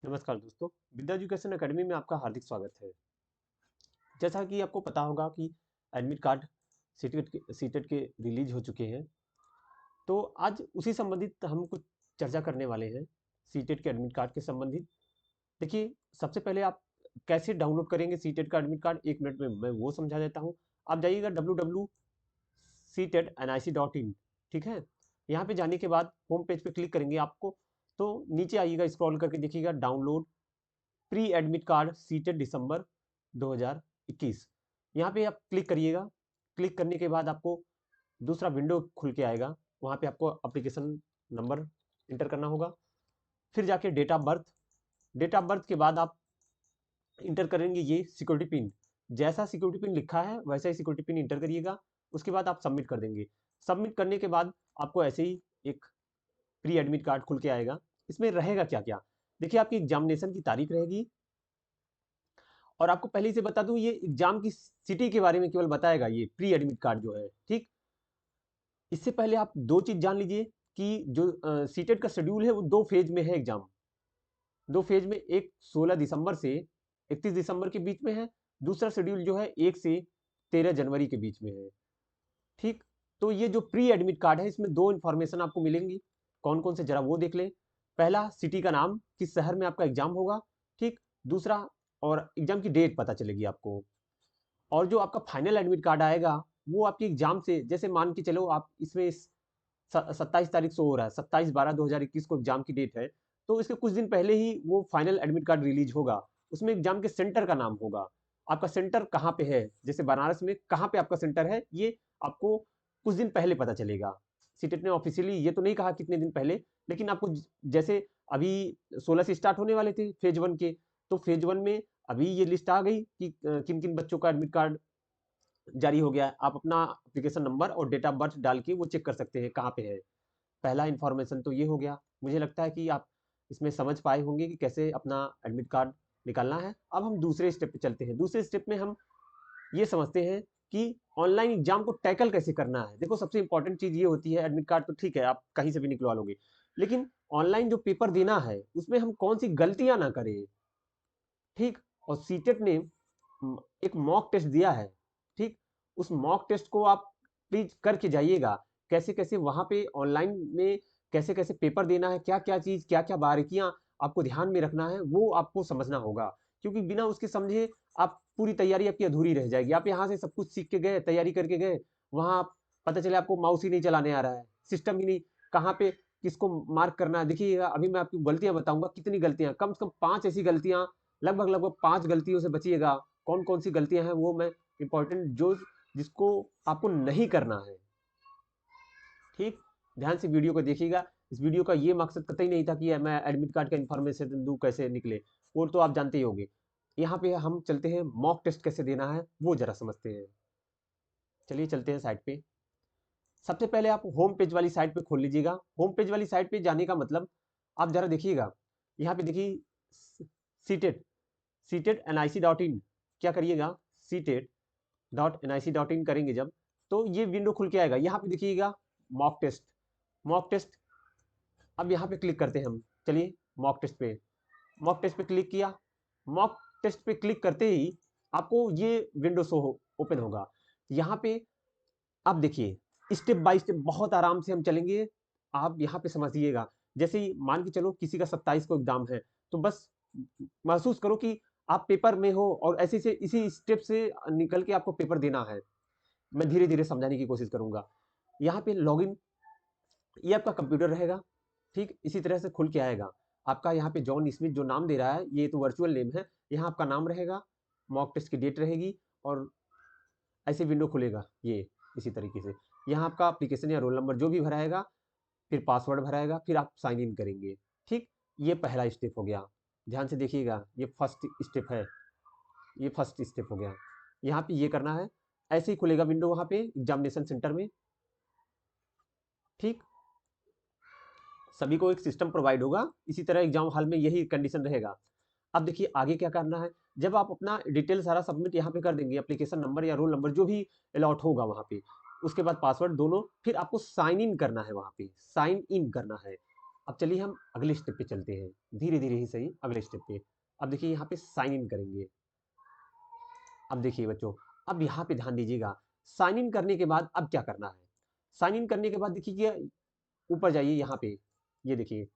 नमस्कार दोस्तों, विद्या education academy में आपका हार्दिक स्वागत है। जैसा कि आपको पता होगा कि एडमिट कार्ड सीटेट के रिलीज हो चुके हैं। तो आज उसी संबंधित हम कुछ चर्चा करने वाले हैं, सीटेट के एडमिट कार्ड के संबंधित। देखिए, सबसे पहले आप कैसे डाउनलोड करेंगे सीटेट का एडमिट कार्ड, 1 मिनट में मैं वो समझा देता हूँ। आप जाइएगा www.ctetnic.in, ठीक है। यहाँ पे जाने के बाद होम पेज पे क्लिक करेंगे आपको, तो नीचे आइएगा, स्क्रॉल करके देखिएगा download pre admit card CTET December 2021। यहाँ पे आप क्लिक करिएगा। क्लिक करने के बाद आपको दूसरा विंडो खुल के आएगा। वहाँ पे आपको एप्लीकेशन नंबर इंटर करना होगा, फिर जाके डेट ऑफ बर्थ के बाद आप इंटर करेंगे ये सिक्योरिटी पिन। जैसा सिक्योरिटी पिन लिखा है वैसा ही सिक्योरिटी पिन इंटर करिएगा। उसके बाद आप सबमिट कर देंगे। सबमिट करने के बाद आपको ऐसे ही एक प्री एडमिट कार्ड खुल के आएगा। इसमें रहेगा क्या क्या, देखिए, आपकी एग्जामिनेशन की तारीख रहेगी। और आपको पहले से बता दूं, ये एग्जाम की सिटी के बारे में केवल बताएगा ये प्री एडमिट कार्ड जो है, ठीक। इससे पहले आप दो चीज जान लीजिए कि जो सीटेट का शेड्यूल है वो दो फेज में है एग्जाम। दो फेज में, एक 16 दिसंबर से 31 दिसंबर के बीच में है। दूसरा शेड्यूल जो है 1 से 13 जनवरी के बीच में है, ठीक। तो ये जो प्री एडमिट कार्ड है इसमें दो इंफॉर्मेशन आपको मिलेंगी। कौन कौन से, जरा वो देख लें। पहला, सिटी का नाम, किस शहर में आपका एग्जाम होगा, ठीक। दूसरा, और एग्जाम की डेट पता चलेगी आपको। और जो आपका फाइनल एडमिट कार्ड आएगा वो आपकी एग्जाम से, जैसे मान के चलो आप इसमें 27 तारीख से हो रहा है, 27/12/2021 को एग्जाम की डेट है। तो इसके कुछ दिन पहले ही वो फाइनल एडमिट कार्ड रिलीज होगा। उसमें एग्जाम के सेंटर का नाम होगा, आपका सेंटर कहाँ पे है, जैसे बनारस में कहाँ पे आपका सेंटर है, ये आपको कुछ दिन पहले पता चलेगा। सीटेट ने ऑफिशियली ये तो नहीं कहा कितने दिन पहले, लेकिन आपको जैसे अभी 16 से स्टार्ट होने वाले थे फेज 1 के, तो फेज 1 में अभी ये लिस्ट आ गई कि किन किन बच्चों का एडमिट कार्ड जारी हो गया है। आप अपना एप्लीकेशन नंबर और डेट ऑफ बर्थ डाल के वो चेक कर सकते हैं कहाँ पे है। पहला इंफॉर्मेशन तो ये हो गया। मुझे लगता है कि आप इसमें समझ पाए होंगे कि कैसे अपना एडमिट कार्ड निकालना है। अब हम दूसरे स्टेप पे चलते हैं। दूसरे स्टेप में हम ये समझते हैं कि ऑनलाइन एग्जाम को टैकल कैसे करना है। देखो, सबसे इंपॉर्टेंट चीज ये होती है, एडमिट कार्ड तो ठीक है आप कहीं से भी निकलवा लोगे, लेकिन ऑनलाइन जो पेपर देना है उसमें हम कौन सी गलतियां ना करें, ठीक। और सीटेट ने एक मॉक टेस्ट दिया है, ठीक। उस मॉक टेस्ट को आप प्लीज करके जाइएगा। कैसे कैसे वहां पे ऑनलाइन में कैसे कैसे पेपर देना है, क्या क्या चीज, क्या क्या बारीकियां आपको ध्यान में रखना है, वो आपको समझना होगा। क्योंकि बिना उसके समझे आप पूरी तैयारी आपकी अधूरी रह जाएगी। आप यहाँ से सब कुछ सीख के गए, तैयारी करके गए, वहां पता चले आपको माउस ही नहीं चलाने आ रहा है, सिस्टम ही नहीं, कहाँ पे किसको मार्क करना है। देखिएगा, अभी मैं आपको गलतियां बताऊंगा, कितनी गलतियां, कम से कम 5 ऐसी गलतियां, लगभग लगभग 5 गलतियों से बचिएगा। कौन कौन सी गलतियां हैं वो मैं इंपॉर्टेंट जो जिसको आपको नहीं करना है, ठीक। ध्यान से वीडियो को देखिएगा। इस वीडियो का ये मकसद कतई नहीं था कि मैं एडमिट कार्ड का इन्फॉर्मेशन दूं कैसे निकले, वो तो आप जानते ही होंगे। यहाँ पे हम चलते हैं, मॉक टेस्ट कैसे देना है वो जरा समझते हैं। चलिए चलते हैं साइट पे। सबसे पहले आप होम पेज वाली साइट पे खोल लीजिएगा। होम पेज वाली साइट पे जाने का मतलब, आप जरा देखिएगा, यहाँ पे देखिए CTET CTET N I C dot in, क्या करिएगा, CTET.nic.in करेंगे जब, तो ये विंडो खुल के आएगा। यहाँ पे देखिएगा मॉक टेस्ट, मॉक टेस्ट। अब यहाँ पे क्लिक करते हैं हम। चलिए मॉक टेस्ट पे, मॉक टेस्ट पे क्लिक किया। मॉक टेस्ट पे क्लिक करते ही आपको ये विंडो शो ओपन होगा। यहाँ पे अब देखिए, स्टेप बाय स्टेप बहुत आराम से हम चलेंगे। आप यहाँ पे समझिएगा, जैसे ही मान के चलो किसी का 27 को एग्जाम है, तो बस महसूस करो कि आप पेपर में हो और ऐसे से इसी स्टेप से निकल के आपको पेपर देना है। मैं धीरे धीरे समझाने की कोशिश करूंगा। यहाँ पे लॉगिन, ये आपका कंप्यूटर रहेगा, ठीक। इसी तरह से खुल के आएगा आपका। यहाँ पे जॉन स्मिथ जो नाम दे रहा है ये तो वर्चुअल नेम है, यहाँ आपका नाम रहेगा, मॉक टेस्ट की डेट रहेगी, और ऐसे विंडो खुलेगा ये इसी तरीके से। यहाँ आपका एप्लीकेशन या रोल नंबर जो भी भराएगा, फिर पासवर्ड भराएगा, फिर आप साइन इन करेंगे, ठीक। ये पहला स्टेप हो गया। ध्यान से देखिएगा, ये फर्स्ट स्टेप है, ये फर्स्ट स्टेप हो गया। यहाँ पे ये करना है। ऐसे ही खुलेगा विंडो वहाँ पे एग्जामिनेशन सेंटर में, ठीक। सभी को एक सिस्टम प्रोवाइड होगा, इसी तरह एग्जाम हॉल में यही कंडीशन रहेगा। अब देखिए आगे क्या करना है। जब आप अपना डिटेल सारा सबमिट यहाँ पे कर देंगे, एप्लीकेशन नंबर या रोल नंबर जो भी अलॉट होगा वहाँ पे, उसके बाद पासवर्ड दोनों, फिर आपको साइन इन करना है, वहाँ पे साइन इन करना है। अब चलिए हम अगले स्टेप पे चलते हैं, धीरे धीरे ही सही, अगले स्टेप पे। अब देखिए यहाँ पे साइन इन करेंगे। अब देखिए बच्चों, अब यहाँ पे ध्यान दीजिएगा, साइन इन करने के बाद अब क्या करना है। साइन इन करने के बाद देखिए ऊपर जाइए, यहाँ पे ये देखिए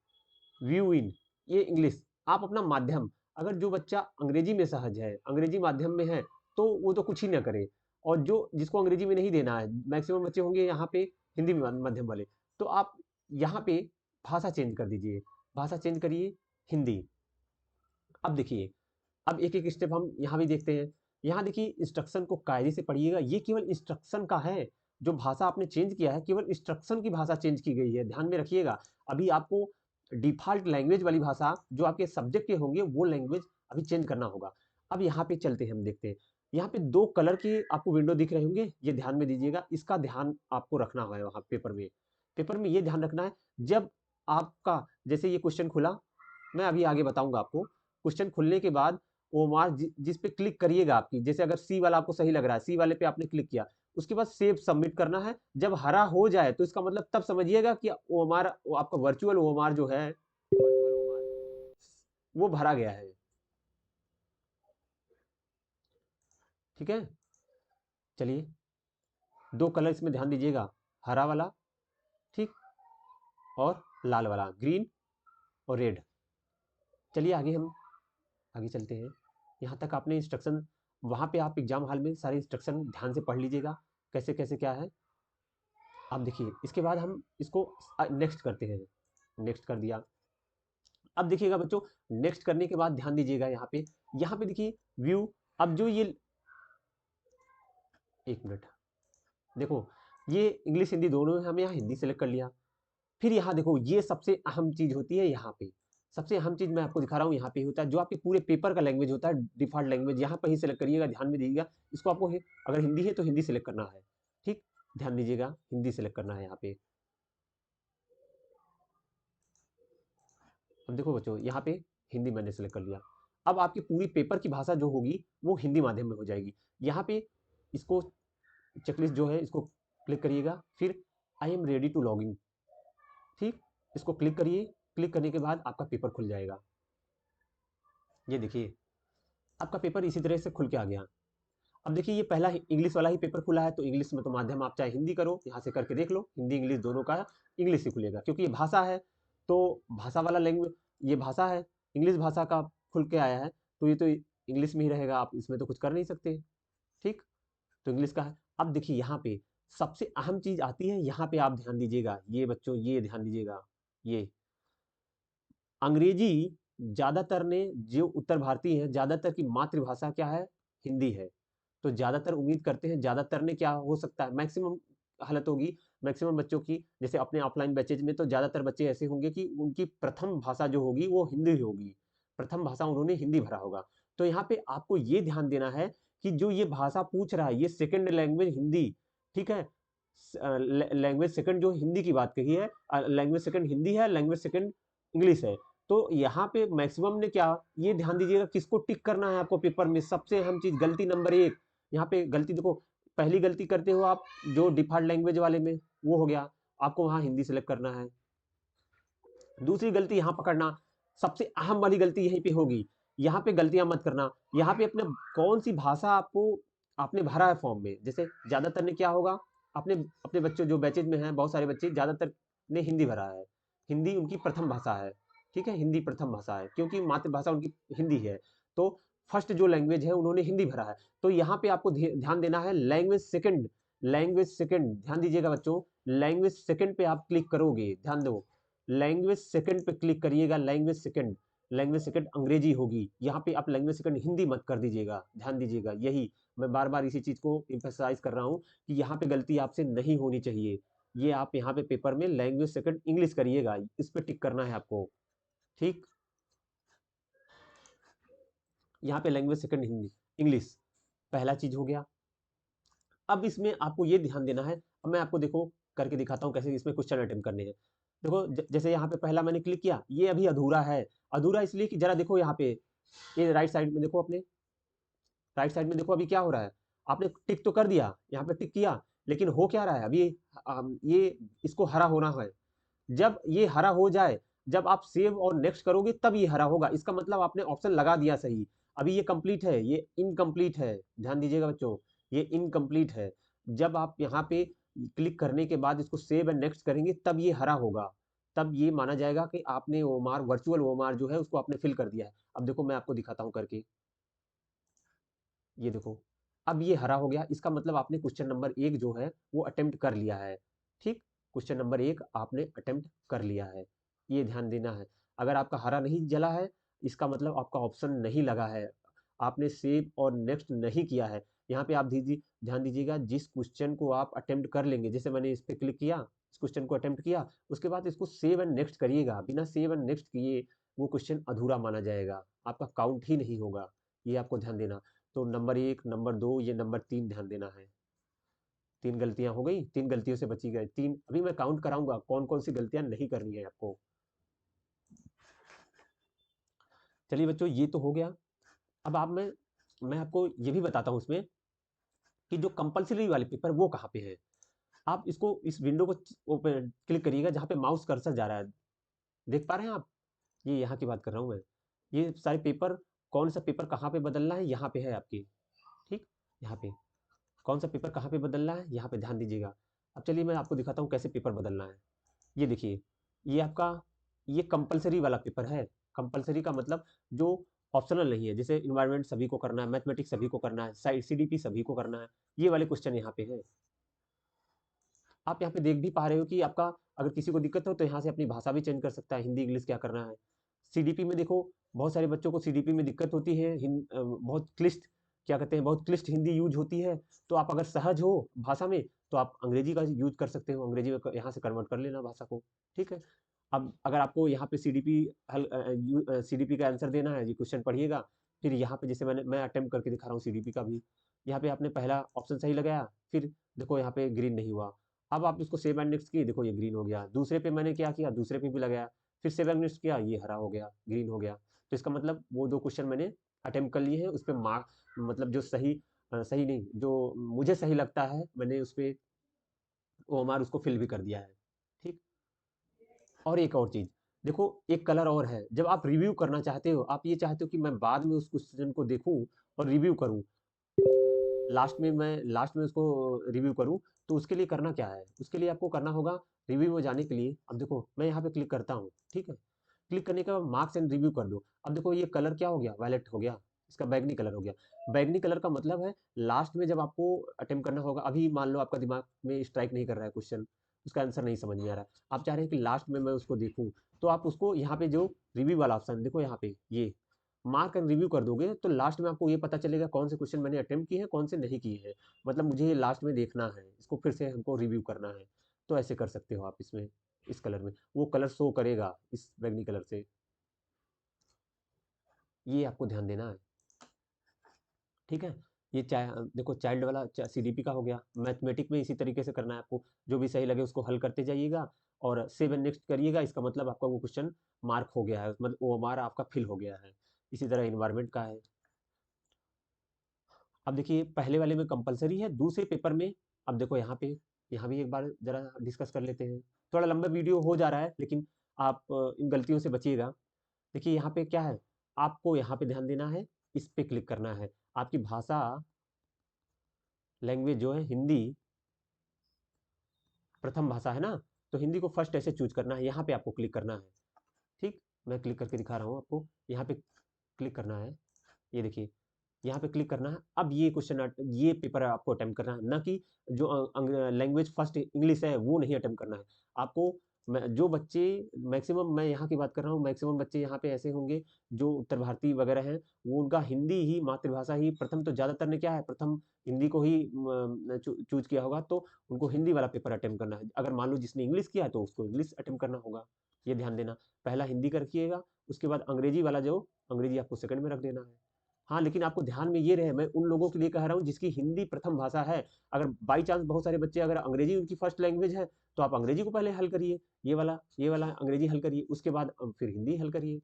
व्यू इन, ये इंग्लिश, आप अपना माध्यम, अगर जो बच्चा अंग्रेजी में सहज है, अंग्रेजी माध्यम में है, तो वो तो कुछ ही ना करे। और जो जिसको अंग्रेजी में नहीं देना है, मैक्सिमम बच्चे होंगे यहाँ पे हिंदी माध्यम वाले, तो आप यहाँ पे भाषा चेंज कर दीजिए, भाषा चेंज करिए हिंदी। अब देखिए, अब एक एक स्टेप हम यहाँ भी देखते हैं। यहाँ देखिए इंस्ट्रक्शन को कायदे से पढ़िएगा, ये केवल इंस्ट्रक्शन का है, जो भाषा आपने चेंज किया है केवल इंस्ट्रक्शन की भाषा चेंज की गई है, ध्यान में रखिएगा। अभी आपको डिफॉल्ट लैंग्वेज वाली भाषा जो आपके सब्जेक्ट के होंगे वो लैंग्वेज अभी चेंज करना होगा। अब यहाँ पे चलते हैं, हम देखते हैं। यहाँ पे 2 कलर के आपको विंडो दिख रहे होंगे, ये ध्यान में दीजिएगा, इसका ध्यान आपको रखना है वहाँ पेपर में। पेपर में ये ध्यान रखना है, जब आपका जैसे ये क्वेश्चन खुला, मैं अभी आगे बताऊंगा आपको, क्वेश्चन खुलने के बाद ओमार जिस पे क्लिक करिएगा आपकी, जैसे अगर सी वाला आपको सही लग रहा है, सी वाले पे आपने क्लिक किया, उसके बाद सेव सबमिट करना है। जब हरा हो जाए तो इसका मतलब तब समझिएगा कि ओमार, आपका वर्चुअल ओमार जो है, वो भरा गया है। ठीक है, चलिए 2 कलर इसमें ध्यान दीजिएगा, हरा वाला, ठीक, और लाल वाला, ग्रीन और रेड। चलिए आगे हम आगे चलते हैं। यहाँ तक आपने इंस्ट्रक्शन, वहाँ पे आप एग्जाम हॉल में सारे इंस्ट्रक्शन ध्यान से पढ़ लीजिएगा, कैसे कैसे क्या है। अब देखिए इसके बाद हम इसको नेक्स्ट करते हैं, नेक्स्ट कर दिया। अब देखिएगा बच्चों, नेक्स्ट करने के बाद ध्यान दीजिएगा, यहाँ पे देखिए व्यू। अब जो ये, एक मिनट, देखो ये इंग्लिश हिंदी दोनों है, हमें यहाँ हिंदी सेलेक्ट कर लिया। फिर यहाँ देखो, ये सबसे अहम चीज होती है, यहाँ पे सबसे अहम चीज मैं आपको दिखा रहा हूँ, यहाँ पे होता है जो आपके पूरे पेपर का लैंग्वेज होता है, डिफॉल्ट लैंग्वेज, यहाँ पर ही सेलेक्ट करिएगा, ध्यान में दीजिएगा। इसको आपको अगर हिंदी है तो हिंदी सेलेक्ट करना है, ठीक, ध्यान दीजिएगा, हिंदी सेलेक्ट करना है यहाँ पे। अब देखो बच्चों, यहाँ पे हिंदी मैंने सेलेक्ट कर लिया। अब आपकी पूरी पेपर की भाषा जो होगी वो हिंदी माध्यम में हो जाएगी। यहाँ पे इसको चेकलिस्ट जो है इसको क्लिक करिएगा, फिर I am ready to log in, ठीक, इसको क्लिक करिए। क्लिक करने के बाद आपका पेपर खुल जाएगा। ये देखिए आपका पेपर इसी तरह से खुल के आ गया। अब देखिए ये पहला इंग्लिश वाला ही पेपर खुला है, तो इंग्लिश में तो माध्यम आप चाहे हिंदी करो, यहाँ से करके देख लो, हिंदी इंग्लिश दोनों का इंग्लिश ही खुलेगा, क्योंकि ये भाषा है, तो भाषा वाला लैंग्वेज, ये भाषा है, इंग्लिश भाषा का खुल के आया है, तो ये तो इंग्लिश में ही रहेगा, आप इसमें तो कुछ कर नहीं सकते, ठीक, तो इंग्लिश का है। अब देखिए यहाँ पे सबसे अहम चीज आती है, यहाँ पे आप ध्यान दीजिएगा, ये बच्चों ये ध्यान दीजिएगा, ये अंग्रेजी ज्यादातर ने, जो उत्तर भारतीय हैं, ज्यादातर की मातृभाषा क्या है, हिंदी है। तो ज्यादातर उम्मीद करते हैं, ज्यादातर ने क्या हो सकता है, मैक्सिमम हालत होगी, मैक्सिमम बच्चों की, जैसे अपने ऑफलाइन बैचेज में तो ज्यादातर बच्चे ऐसे होंगे कि उनकी प्रथम भाषा जो होगी वो हिंदी होगी, प्रथम भाषा उन्होंने हिंदी भरा होगा। तो यहाँ पे आपको ये ध्यान देना है कि जो ये भाषा पूछ रहा है, ये सेकेंड लैंग्वेज हिंदी, ठीक है, लैंग्वेज सेकंड जो हिंदी की बात कही है, लैंग्वेज सेकंड हिंदी है, लैंग्वेज सेकंड इंग्लिश है। तो यहाँ पे मैक्सिमम ने क्या, ये ध्यान दीजिएगा किसको टिक करना है आपको पेपर में, सबसे अहम चीज, गलती नंबर 1, यहाँ पे गलती देखो, पहली गलती करते हो आप जो डिफॉल्ट लैंग्वेज वाले में, वो हो गया, आपको वहाँ हिंदी सेलेक्ट करना है। दूसरी गलती यहाँ पकड़ना, सबसे अहम वाली गलती यहीं पे होगी, यहाँ पे गलतियां मत करना। यहाँ पे अपने कौन सी भाषा आपको आपने भरा है फॉर्म में, जैसे ज्यादातर ने क्या होगा, अपने अपने बच्चों जो बैचेज में हैं, बहुत सारे बच्चे ज्यादातर ने हिंदी भरा है, हिंदी उनकी प्रथम भाषा है, ठीक है, हिंदी प्रथम भाषा है, क्योंकि मातृभाषा उनकी हिंदी है, तो फर्स्ट जो लैंग्वेज है उन्होंने हिंदी भरा है। तो यहाँ पे आपको ध्यान देना है लैंग्वेज सेकंड, लैंग्वेज सेकंड, ध्यान दीजिएगा बच्चों, लैंग्वेज सेकंड पे आप क्लिक करोगे, ध्यान दो, लैंग्वेज सेकंड पे क्लिक करिएगा, लैंग्वेज सेकंड, लैंग्वेज सेकंड अंग्रेजी होगी, यहाँ पे आप लैंग्वेज सेकंड हिंदी मत कर दीजिएगा, ध्यान दीजिएगा, यही मैं बार बार इसी चीज को एम्फेसाइज कर रहा हूँ कि यहाँ पे गलती आपसे नहीं होनी चाहिए। ये आप यहाँ पे पेपर में लैंग्वेज सेकंड इंग्लिश करिएगा, इस पे टिक करना है आपको, ठीक, यहाँ पे लैंग्वेज सेकंड हिंदी इंग्लिश पहला चीज हो गया। अब इसमें आपको ये ध्यान देना है, अब मैं आपको देखो करके दिखाता हूँ कैसे इसमें क्वेश्चन अटेम्प्ट करने हैं। देखो जैसे यहाँ पे पहला मैंने क्लिक किया, ये अभी अधूरा है, अधूरा इसलिए कि जरा देखो यहाँ पे, ये राइट साइड में देखो, अपने राइट साइड में देखो अभी क्या हो रहा है, आपने टिक तो कर दिया, यहाँ पे टिक किया, लेकिन हो क्या रहा है अभी, ये इसको हरा होना है। जब ये हरा हो जाए, जब आप सेव और नेक्स्ट करोगे तब ये हरा होगा, इसका मतलब आपने ऑप्शन लगा दिया सही। अभी ये कंप्लीट है, ये इनकम्प्लीट है, ध्यान दीजिएगा बच्चों, ये इनकम्प्लीट है। जब आप यहाँ पे क्लिक करने के बाद इसको सेव एंड नेक्स्ट करेंगे तब ये हरा होगा, तब ये माना जाएगा कि आपने ओमार, वर्चुअल ओमार जो है उसको आपने फिल कर दिया है। अब देखो मैं आपको दिखाता हूँ करके, ये देखो अब ये हरा हो गया, इसका मतलब आपने क्वेश्चन नंबर 1 जो है वो अटेम्प्ट कर लिया है। ठीक, क्वेश्चन नंबर 1 आपने अटेम्प्ट कर लिया है, ये ध्यान देना है। अगर आपका हरा नहीं जला है, इसका मतलब आपका ऑप्शन नहीं लगा है, आपने सेव और नेक्स्ट नहीं किया है। यहाँ पे आप ध्यान दीजिएगा, जिस क्वेश्चन को आप अटेम्प्ट कर लेंगे, जैसे मैंने इस पे क्लिक किया, इस क्वेश्चन को अटेम्प्ट किया, उसके बाद इसको सेव एंड नेक्स्ट करिएगा, बिना सेव एंड नेक्स्ट किए वो क्वेश्चन अधूरा माना जाएगा, आपका काउंट ही नहीं होगा, ये आपको ध्यान देना। तो नंबर 1, नंबर 2, ये नंबर 3 ध्यान देना है। 3 गलतियां हो गई, 3 गलतियों से बची गए 3। अभी मैं काउंट कराऊंगा कौन कौन सी गलतियां नहीं करनी है आपको। चलिए बच्चों, ये तो हो गया। अब आप मैं आपको ये भी बताता हूँ उसमें कि जो कंपलसरी वाले पेपर वो कहाँ पे है। आप इसको, इस विंडो को क्लिक करिएगा जहाँ पे माउस कर्सर जा रहा है, देख पा रहे हैं आप, ये यहाँ की बात कर रहा हूँ मैं। ये सारे पेपर, कौन सा पेपर कहाँ पे बदलना है, यहाँ पे है आपके। ठीक, यहाँ पे कौन सा पेपर कहाँ पे बदलना है, यहाँ पे ध्यान दीजिएगा। अब चलिए मैं आपको दिखाता हूँ कैसे पेपर बदलना है। ये देखिए, ये आपका, ये कंपलसरी वाला पेपर है। कंपलसरी का मतलब जो ऑप्शनल नहीं है, जैसे इन्वायरमेंट सभी को करना है, मैथमेटिक्स सभी को करना है, सीडीपी सभी को करना है, ये वाले क्वेश्चन यहाँ पे है। आप यहाँ पे देख भी पा रहे हो कि आपका, अगर किसी को दिक्कत हो तो यहाँ से अपनी भाषा भी चेंज कर सकता है, हिंदी इंग्लिश क्या करना है। सीडीपी में देखो, बहुत सारे बच्चों को सीडीपी में दिक्कत होती है, बहुत क्लिष्ट, क्या कहते हैं, बहुत क्लिष्ट हिंदी यूज होती है। तो आप अगर सहज हो भाषा में तो आप अंग्रेजी का यूज कर सकते हो, अंग्रेजी में यहाँ से कन्वर्ट कर लेना भाषा को। ठीक है, अब अगर आपको यहाँ पे सीडीपी सीडीपी का आंसर देना है, ये क्वेश्चन पढ़िएगा। फिर यहाँ पे जैसे मैं अटेम्प्ट करके दिखा रहा हूँ सीडीपी का भी, यहाँ पे आपने पहला ऑप्शन सही लगाया, फिर देखो यहाँ पे ग्रीन नहीं हुआ। अब आप इसको सेव एंड नेक्स्ट किए, देखो ये ग्रीन हो गया। दूसरे पे मैंने क्या किया, दूसरे पे भी लगाया, फिर सेव एंड नेक्स्ट किया, ये हरा हो गया, ग्रीन हो गया। तो इसका मतलब वो 2 क्वेश्चन मैंने अटेम्प्ट कर लिए हैं, उस पे मार्क, मतलब जो सही, सही नहीं, जो मुझे सही लगता है मैंने उस पे ओमार उसको फिल भी कर दिया है। ठीक, और एक और चीज़, देखो एक कलर और है, जब आप रिव्यू करना चाहते हो, आप ये चाहते हो कि मैं बाद में उस क्वेश्चन को देखूँ और रिव्यू करूँ, लास्ट में उसको रिव्यू करूँ, तो उसके लिए करना क्या है, उसके लिए आपको करना होगा, रिव्यू में जाने के लिए, अब देखो मैं यहाँ पे क्लिक करता हूँ, ठीक है, क्लिक करने के बाद मार्क्स एंड रिव्यू कर दो। अब देखो ये कलर क्या हो गया, वायलेट हो गया, इसका बैगनी कलर हो गया। बैगनी कलर का मतलब है लास्ट में जब आपको अटेम्प्ट करना होगा, अभी मान लो आपका दिमाग में स्ट्राइक नहीं कर रहा है क्वेश्चन, उसका आंसर नहीं समझ में आ रहा है, आप चाह रहे हैं कि लास्ट में मैं उसको देखूँ, तो आप उसको यहाँ पे जो रिव्यू वाला ऑप्शन देखो, यहाँ पे ये मार्क एंड रिव्यू कर दोगे तो लास्ट में आपको ये पता चलेगा कौन से क्वेश्चन मैंने अटेम्प्ट किए हैं, कौन से नहीं किए हैं। मतलब मुझे ये लास्ट में देखना है, इसको फिर से हमको रिव्यू करना है। तो ऐसे कर सकते हो आप इसमें, इस कलर में वो कलर शो करेगा, इस बैगनी कलर से, ये आपको ध्यान देना है। ठीक है, ये देखो चाइल्ड वाला सीडीपी का हो गया। मैथमेटिक में इसी तरीके से करना है आपको, जो भी सही लगे उसको हल करते जाइएगा और सेव एंड नेक्स्ट करिएगा, इसका मतलब आपका वो क्वेश्चन मार्क हो गया है, मतलब वो हमारा आपका फिल हो गया है। इसी तरह इन्वायरमेंट का है। अब देखिए पहले वाले में कंपलसरी है, दूसरे पेपर में अब देखो यहाँ पे, यहाँ भी एक बार जरा डिस्कस कर लेते हैं। थोड़ा लंबा वीडियो हो जा रहा है, लेकिन आप इन गलतियों से बचिएगा। देखिए यहाँ पे क्या है, आपको यहाँ पे ध्यान देना है, इस पे क्लिक करना है। आपकी भाषा, लैंग्वेज जो है हिंदी प्रथम भाषा है ना, तो हिंदी को फर्स्ट ऐसे चूज करना है, यहाँ पे आपको क्लिक करना है। ठीक, मैं क्लिक करके दिखा रहा हूँ आपको, यहाँ पे क्लिक करना है, ये देखिए यहाँ पे क्लिक करना है। अब ये क्वेश्चन, ये पेपर आपको अटेम्प्ट करना है, ना कि जो लैंग्वेज फर्स्ट इंग्लिश है वो नहीं अटेम्प्ट करना है आपको। जो बच्चे, मैक्सिमम मैं यहाँ की बात कर रहा हूँ, मैक्सिमम बच्चे यहाँ पे ऐसे होंगे जो उत्तर भारतीय वगैरह हैं, वो उनका हिंदी ही मातृभाषा ही प्रथम, तो ज़्यादातर ने क्या है, प्रथम हिंदी को ही चूज किया होगा, तो उनको हिंदी वाला पेपर अटेम्प्ट करना है। अगर मान लो जिसने इंग्लिश किया है तो उसको इंग्लिश अटेम्प्ट करना होगा, ये ध्यान देना। पहला हिंदी का रखिएगा, उसके बाद अंग्रेजी वाला, जो अंग्रेजी आपको सेकंड में रख देना है। हाँ, लेकिन आपको ध्यान में ये रहे, मैं उन लोगों के लिए कह रहा हूँ जिसकी हिंदी प्रथम भाषा है। अगर बाई चांस बहुत सारे बच्चे, अगर अंग्रेजी उनकी फर्स्ट लैंग्वेज है, तो आप अंग्रेजी को पहले हल करिए, ये वाला अंग्रेजी हल करिए, उसके बाद फिर हिंदी हल करिए।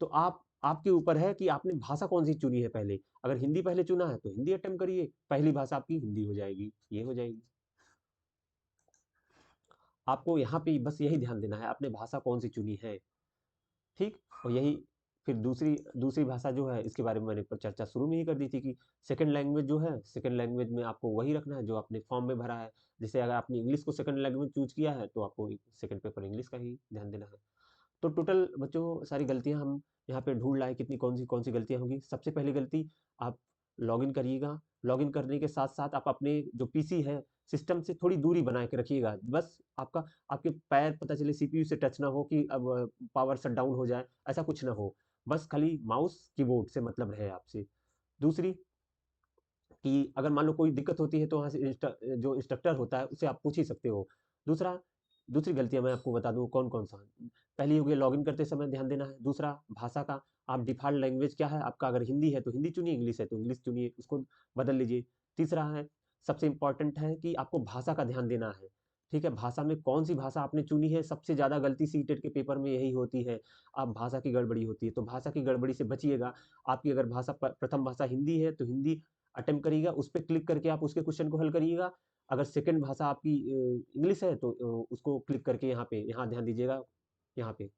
तो आपके ऊपर है कि आपने भाषा कौन सी चुनी है पहले। अगर हिंदी पहले चुना है तो हिंदी अटेम्प्ट करिए, पहली भाषा आपकी हिंदी हो जाएगी, ये हो जाएगी। आपको यहाँ पे बस यही ध्यान देना है, आपने भाषा कौन सी चुनी है। ठीक। और यही फिर दूसरी दूसरी भाषा जो है, इसके बारे में मैंने चर्चा शुरू में ही कर दी थी कि सेकंड लैंग्वेज जो है, सेकंड लैंग्वेज में आपको वही रखना है जो आपने फॉर्म में भरा है। जैसे अगर आपने इंग्लिश को सेकंड लैंग्वेज चूज किया है, तो आपको सेकंड पेपर इंग्लिश का ही ध्यान देना है। तो टोटल बच्चों सारी गलतियां हम यहाँ पे ढूंढ लाए, कितनी कौन सी गलतियां होंगी। सबसे पहली गलती, आप लॉगिन करिएगा। लॉगिन करने के साथ साथ आप अपने जो पीसी है, सिस्टम से थोड़ी दूरी बना के रखिएगा। बस आपका आपके पैर पता चले सीपीयू से टच ना हो कि अब पावर शट डाउन हो जाए, ऐसा कुछ ना हो। बस खाली माउस कीबोर्ड से मतलब रहे आपसे। दूसरी, कि अगर मान लो कोई दिक्कत होती है तो वहाँ से जो इंस्ट्रक्टर होता है उससे आप पूछ ही सकते हो। दूसरा, दूसरी गलतियाँ मैं आपको बता दूँ कौन-कौन सा। पहली हो गई, लॉगिन करते समय ध्यान देना है। दूसरा, भाषा का, आप डिफ़ॉल्ट लैंग्वेज क्या है आपका, अगर हिंदी है तो हिंदी चुनिए, इंग्लिश है तो इंग्लिश चुनिए, उसको बदल लीजिए। तीसरा है, सबसे इम्पोर्टेंट है कि आपको भाषा का ध्यान देना है। ठीक है, भाषा में कौन-सी भाषा आपने चुनी है, सबसे ज़्यादा गलती सीटेट के पेपर में यही होती है। आप भाषा की गड़बड़ी होती है, तो भाषा की गड़बड़ी से बचिएगा। आपकी अगर भाषा प्रथम भाषा हिंदी है तो हिंदी अटेम्प्ट करिएगा, उस पे क्लिक करके आप उसके क्वेश्चन को हल करिएगा। अगर सेकंड भाषा आपकी इंग्लिश है तो उसको क्लिक करके यहाँ ध्यान दीजिएगा, यहाँ पे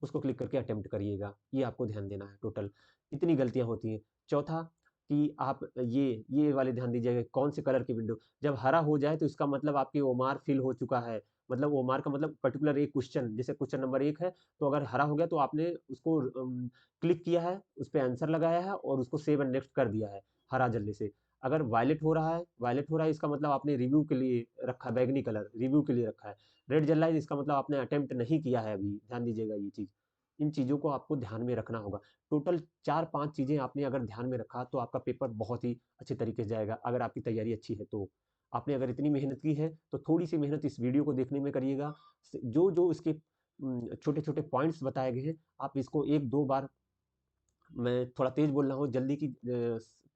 उसको क्लिक करके अटेम्प्ट करिएगा। ये आपको ध्यान देना है। टोटल इतनी गलतियाँ होती हैं। चौथा, कि आप ये वाले ध्यान दीजिएगा, कौन से कलर की विंडो, जब हरा हो जाए तो इसका मतलब आपकी ओमार फिल हो चुका है। मतलब ओमार का मतलब पर्टिकुलर एक क्वेश्चन, जैसे क्वेश्चन नंबर 1 है, तो अगर हरा हो गया तो आपने उसको क्लिक किया है, उस पे आंसर लगाया है और उसको सेव एंड नेक्स्ट कर दिया है हरा जलने से। अगर वायलेट हो रहा है, इसका मतलब आपने रिव्यू के लिए रखा है, बैंगनी कलर रिव्यू के लिए रखा है। रेड जल रहा है, इसका मतलब आपने अटेम्प्ट नहीं किया है अभी, ध्यान दीजिएगा ये चीज़। इन चीज़ों को आपको ध्यान में रखना होगा। टोटल 4-5 चीज़ें आपने अगर ध्यान में रखा तो आपका पेपर बहुत ही अच्छे तरीके से जाएगा, अगर आपकी तैयारी अच्छी है तो। आपने अगर इतनी मेहनत की है तो थोड़ी सी मेहनत इस वीडियो को देखने में करिएगा। जो जो इसके छोटे छोटे पॉइंट्स बताए गए हैं, आप इसको 1-2 बार, मैं थोड़ा तेज बोल रहा हूँ जल्दी की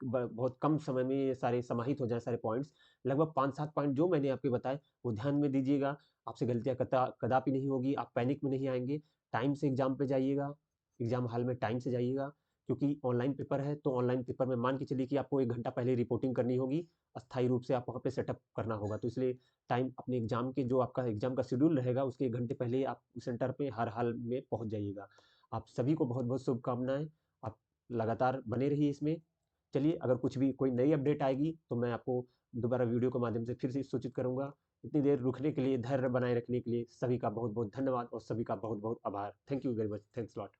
बहुत कम समय में ये सारे समाहित हो जाए सारे पॉइंट्स। लगभग 5-7 पॉइंट जो मैंने आपके बताए वो ध्यान में दीजिएगा। आपसे गलतियाँ कदापि नहीं होगी, आप पैनिक में नहीं आएंगे। टाइम से एग्जाम पे जाइएगा, एग्जाम हॉल में टाइम से जाइएगा, क्योंकि ऑनलाइन पेपर है तो ऑनलाइन पेपर में मान के चलिए कि आपको 1 घंटा पहले रिपोर्टिंग करनी होगी। अस्थायी रूप से आप वहाँ पे सेटअप करना होगा, तो इसलिए टाइम अपने एग्जाम के, जो आपका एग्जाम का शेड्यूल रहेगा उसके 1 घंटे पहले आप सेंटर पे हर हाल में पहुँच जाइएगा। आप सभी को बहुत बहुत शुभकामनाएं। आप लगातार बने रहिए इसमें। चलिए, अगर कुछ भी कोई नई अपडेट आएगी तो मैं आपको दोबारा वीडियो के माध्यम से फिर से सूचित करूंगा। इतनी देर रुकने के लिए, धैर्य बनाए रखने के लिए सभी का बहुत बहुत धन्यवाद और सभी का बहुत बहुत आभार। Thank you very much. Thanks lot.